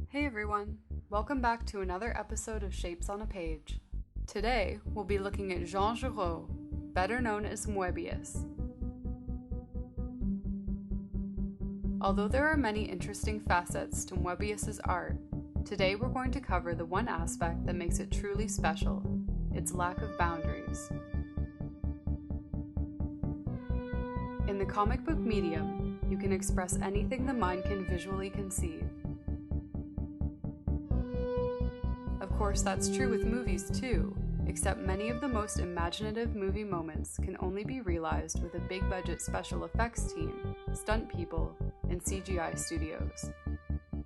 Hey everyone, welcome back to another episode of Shapes on a Page. Today, we'll be looking at Jean Giraud, better known as Moebius. Although there are many interesting facets to Moebius's art, today we're going to cover the one aspect that makes it truly special, its lack of boundaries. In the comic book medium, you can express anything the mind can visually conceive. Of course, that's true with movies too, except many of the most imaginative movie moments can only be realized with a big-budget special effects team, stunt people, and CGI studios.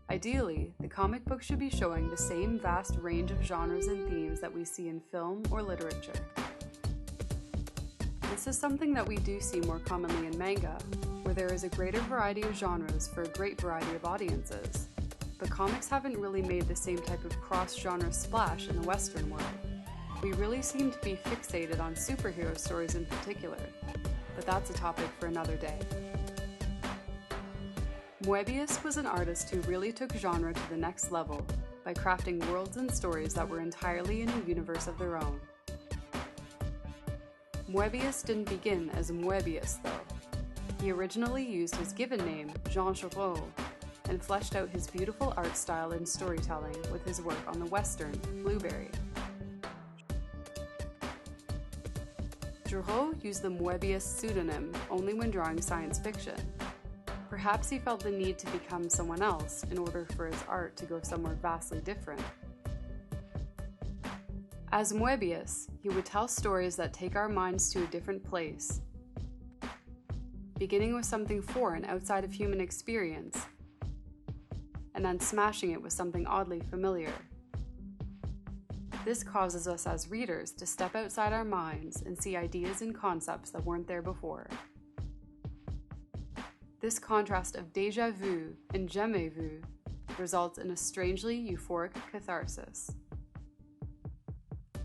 Ideally, the comic book should be showing the same vast range of genres and themes that we see in film or literature. This is something that we do see more commonly in manga, where there is a greater variety of genres for a great variety of audiences. But comics haven't really made the same type of cross-genre splash in the Western world. We really seem to be fixated on superhero stories in particular, but that's a topic for another day. Moebius was an artist who really took genre to the next level by crafting worlds and stories that were entirely in a universe of their own. Moebius didn't begin as Moebius though. He originally used his given name, Jean Giraud, and fleshed out his beautiful art style and storytelling with his work on the Western, Blueberry. Giraud used the Moebius pseudonym only when drawing science fiction. Perhaps he felt the need to become someone else in order for his art to go somewhere vastly different. As Moebius, he would tell stories that take our minds to a different place, beginning with something foreign outside of human experience, and then smashing it with something oddly familiar. This causes us as readers to step outside our minds and see ideas and concepts that weren't there before. This contrast of déjà vu and jamais vu results in a strangely euphoric catharsis.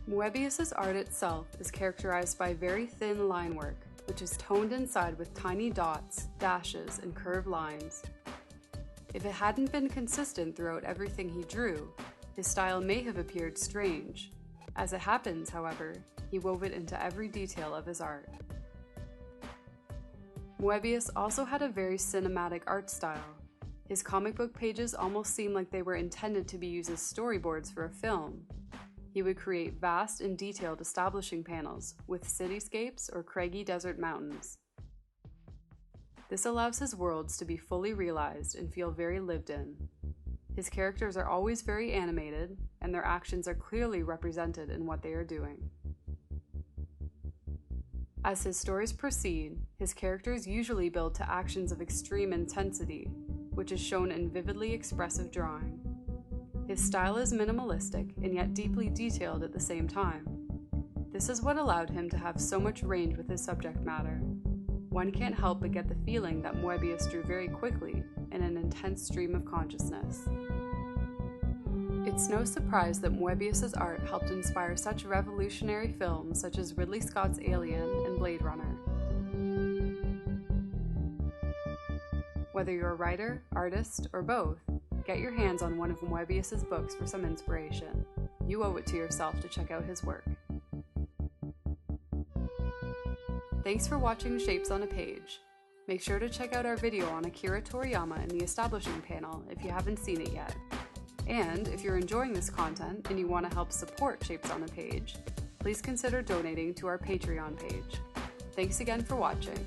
Moebius's art itself is characterized by very thin line work, which is toned inside with tiny dots, dashes, and curved lines. If it hadn't been consistent throughout everything he drew, his style may have appeared strange. As it happens, however, he wove it into every detail of his art. Moebius also had a very cinematic art style. His comic book pages almost seem like they were intended to be used as storyboards for a film. He would create vast and detailed establishing panels with cityscapes or craggy desert mountains. This allows his worlds to be fully realized and feel very lived in. His characters are always very animated, and their actions are clearly represented in what they are doing. As his stories proceed, his characters usually build to actions of extreme intensity, which is shown in vividly expressive drawing. His style is minimalistic and yet deeply detailed at the same time. This is what allowed him to have so much range with his subject matter. One can't help but get the feeling that Moebius drew very quickly in an intense stream of consciousness. It's no surprise that Moebius's art helped inspire such revolutionary films such as Ridley Scott's Alien and Blade Runner. Whether you're a writer, artist, or both, get your hands on one of Moebius's books for some inspiration. You owe it to yourself to check out his work. Thanks for watching Shapes on a Page. Make sure to check out our video on Akira Toriyama in the establishing panel if you haven't seen it yet. And if you're enjoying this content and you want to help support Shapes on a Page, please consider donating to our Patreon page. Thanks again for watching.